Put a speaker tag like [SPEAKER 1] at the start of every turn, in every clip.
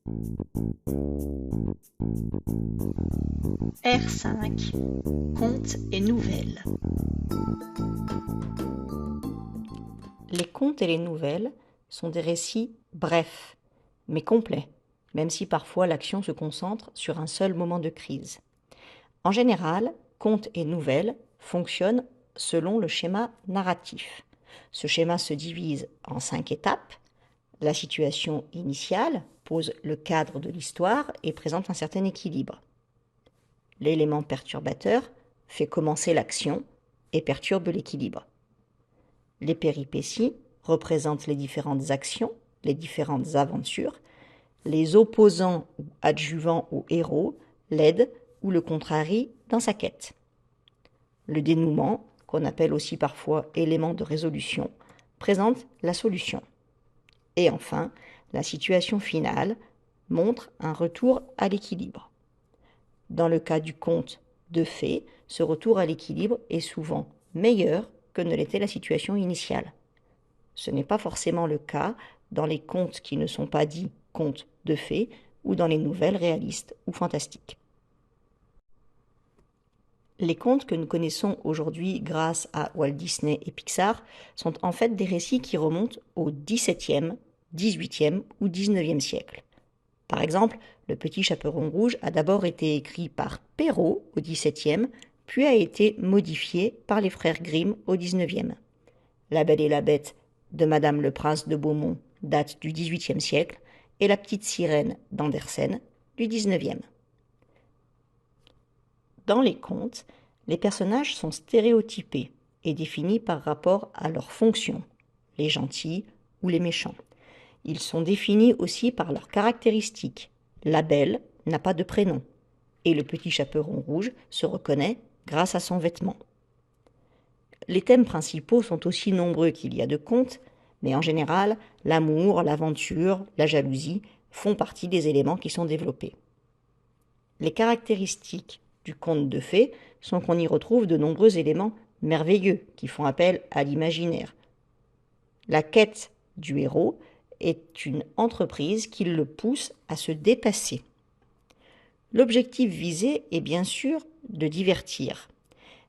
[SPEAKER 1] R5. Contes et nouvelles. Les contes et les nouvelles sont des récits brefs, mais complets, même si parfois l'action se concentre sur un seul moment de crise. En général, contes et nouvelles fonctionnent selon le schéma narratif. Ce schéma se divise en 5 étapes. La situation initiale pose le cadre de l'histoire et présente un certain équilibre. L'élément perturbateur fait commencer l'action et perturbe l'équilibre. Les péripéties représentent les différentes actions, les différentes aventures. Les opposants ou adjuvants au héros l'aident ou le contrarient dans sa quête. Le dénouement, qu'on appelle aussi parfois élément de résolution, présente la solution. Et enfin, la situation finale montre un retour à l'équilibre. Dans le cas du conte de fées, ce retour à l'équilibre est souvent meilleur que ne l'était la situation initiale. Ce n'est pas forcément le cas dans les contes qui ne sont pas dits contes de fées ou dans les nouvelles réalistes ou fantastiques. Les contes que nous connaissons aujourd'hui grâce à Walt Disney et Pixar sont en fait des récits qui remontent au XVIIe, XVIIIe ou XIXe siècle. Par exemple, Le Petit Chaperon Rouge a d'abord été écrit par Perrault au XVIIe, puis a été modifié par les frères Grimm au XIXe. La Belle et la Bête de Madame le Prince de Beaumont date du XVIIIe siècle et La Petite Sirène d'Andersen du XIXe. Dans les contes, les personnages sont stéréotypés et définis par rapport à leur fonction, les gentils ou les méchants. Ils sont définis aussi par leurs caractéristiques. La Belle n'a pas de prénom et le Petit Chaperon Rouge se reconnaît grâce à son vêtement. Les thèmes principaux sont aussi nombreux qu'il y a de contes, mais en général, l'amour, l'aventure, la jalousie font partie des éléments qui sont développés. Les caractéristiques du conte de fées sont qu'on y retrouve de nombreux éléments merveilleux qui font appel à l'imaginaire. La quête du héros est une entreprise qui le pousse à se dépasser. L'objectif visé est bien sûr de divertir,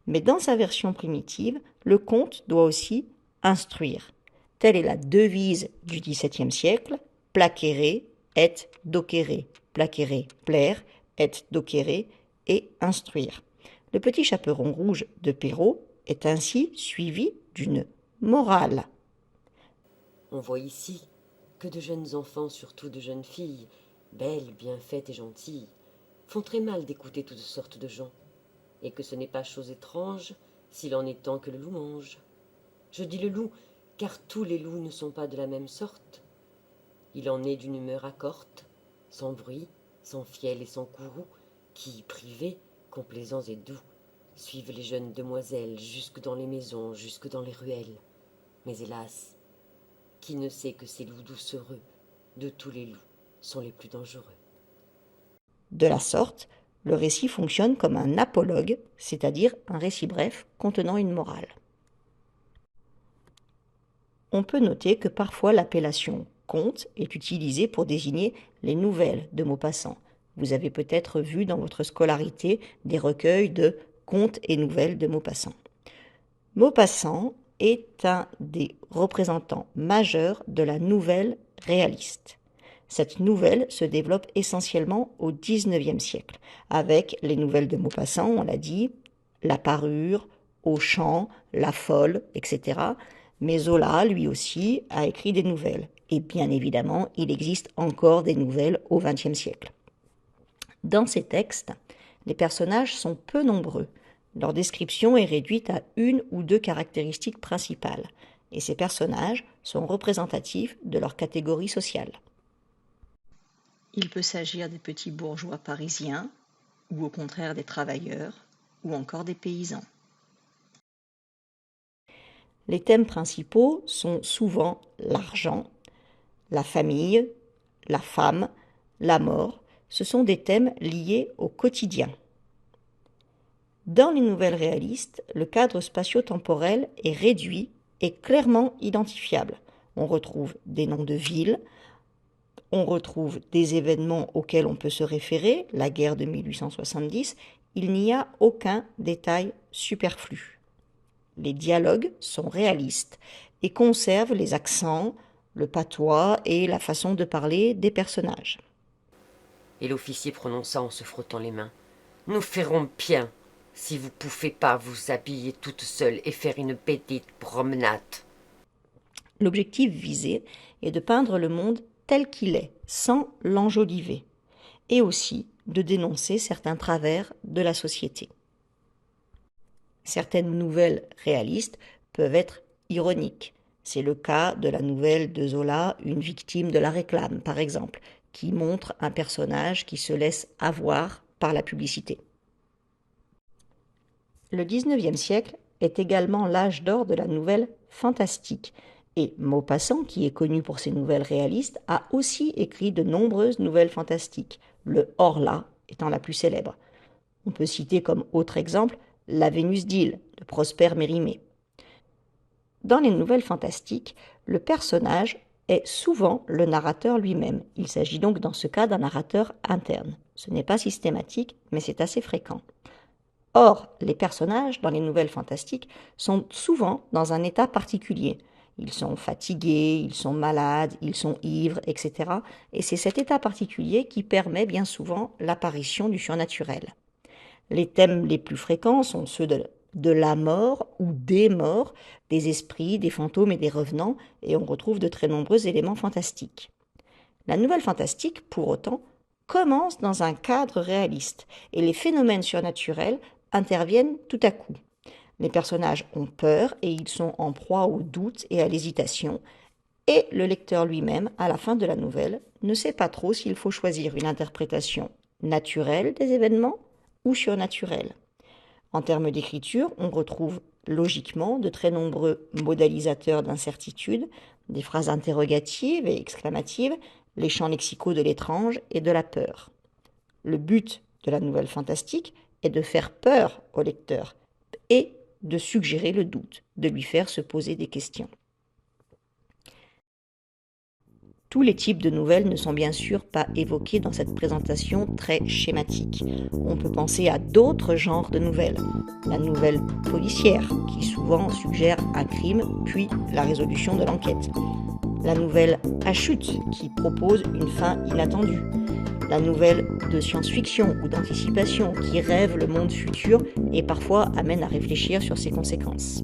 [SPEAKER 1] mais dans sa version primitive, le conte doit aussi instruire. Telle est la devise du XVIIe siècle, placere et docere, placere, plaire, et docere, et instruire. Le Petit Chaperon Rouge de Perrault est ainsi suivi d'une morale.
[SPEAKER 2] On voit ici que de jeunes enfants, surtout de jeunes filles, belles, bien faites et gentilles, font très mal d'écouter toutes sortes de gens, et que ce n'est pas chose étrange s'il en est temps que le loup mange. Je dis le loup, car tous les loups ne sont pas de la même sorte. Il en est d'une humeur accorte, sans bruit, sans fiel et sans courroux, qui, privés, complaisants et doux, suivent les jeunes demoiselles jusque dans les maisons, jusque dans les ruelles. Mais hélas, qui ne sait que ces loups doucereux, de tous les loups, sont les plus dangereux.
[SPEAKER 1] De la sorte, le récit fonctionne comme un apologue, c'est-à-dire un récit bref contenant une morale. On peut noter que parfois l'appellation conte est utilisée pour désigner les nouvelles de Maupassant. Vous avez peut-être vu dans votre scolarité des recueils de contes et nouvelles de Maupassant. Maupassant est un des représentants majeurs de la nouvelle réaliste. Cette nouvelle se développe essentiellement au XIXe siècle, avec les nouvelles de Maupassant, on l'a dit, La Parure, Auchan, La Folle, etc. Mais Zola, lui aussi, a écrit des nouvelles. Et bien évidemment, il existe encore des nouvelles au XXe siècle. Dans ces textes, les personnages sont peu nombreux. Leur description est réduite à une ou deux caractéristiques principales, et ces personnages sont représentatifs de leur catégorie sociale. Il peut s'agir des petits bourgeois parisiens, ou au contraire des travailleurs, ou encore des paysans. Les thèmes principaux sont souvent l'argent, la famille, la femme, la mort. Ce sont des thèmes liés au quotidien. Dans les nouvelles réalistes, le cadre spatio-temporel est réduit et clairement identifiable. On retrouve des noms de villes, on retrouve des événements auxquels on peut se référer, la guerre de 1870, il n'y a aucun détail superflu. Les dialogues sont réalistes et conservent les accents, le patois et la façon de parler des personnages.
[SPEAKER 2] Et l'officier prononça en se frottant les mains. Nous ferons bien, si vous pouvez pas vous habiller toute seule et faire une petite promenade.
[SPEAKER 1] L'objectif visé est de peindre le monde tel qu'il est, sans l'enjoliver, et aussi de dénoncer certains travers de la société. Certaines nouvelles réalistes peuvent être ironiques. C'est le cas de la nouvelle de Zola, Une victime de la réclame, par exemple, qui montre un personnage qui se laisse avoir par la publicité. Le XIXe siècle est également l'âge d'or de la nouvelle fantastique, et Maupassant, qui est connu pour ses nouvelles réalistes, a aussi écrit de nombreuses nouvelles fantastiques, le Horla étant la plus célèbre. On peut citer comme autre exemple La Vénus d'Île de Prosper Mérimée. Dans les nouvelles fantastiques, le personnage est souvent le narrateur lui-même. Il s'agit donc dans ce cas d'un narrateur interne. Ce n'est pas systématique, mais c'est assez fréquent. Or, les personnages dans les nouvelles fantastiques sont souvent dans un état particulier. Ils sont fatigués, ils sont malades, ils sont ivres, etc. Et c'est cet état particulier qui permet bien souvent l'apparition du surnaturel. Les thèmes les plus fréquents sont ceux de la mort ou des morts, des esprits, des fantômes et des revenants, et on retrouve de très nombreux éléments fantastiques. La nouvelle fantastique, pour autant, commence dans un cadre réaliste, et les phénomènes surnaturels interviennent tout à coup. Les personnages ont peur et ils sont en proie au doute et à l'hésitation, et le lecteur lui-même, à la fin de la nouvelle, ne sait pas trop s'il faut choisir une interprétation naturelle des événements ou surnaturelle. En termes d'écriture, on retrouve logiquement de très nombreux modalisateurs d'incertitude, des phrases interrogatives et exclamatives, les champs lexicaux de l'étrange et de la peur. Le but de la nouvelle fantastique est de faire peur au lecteur et de suggérer le doute, de lui faire se poser des questions. Tous les types de nouvelles ne sont bien sûr pas évoqués dans cette présentation très schématique. On peut penser à d'autres genres de nouvelles. La nouvelle policière, qui souvent suggère un crime, puis la résolution de l'enquête. La nouvelle à chute, qui propose une fin inattendue. La nouvelle de science-fiction ou d'anticipation, qui rêve le monde futur et parfois amène à réfléchir sur ses conséquences.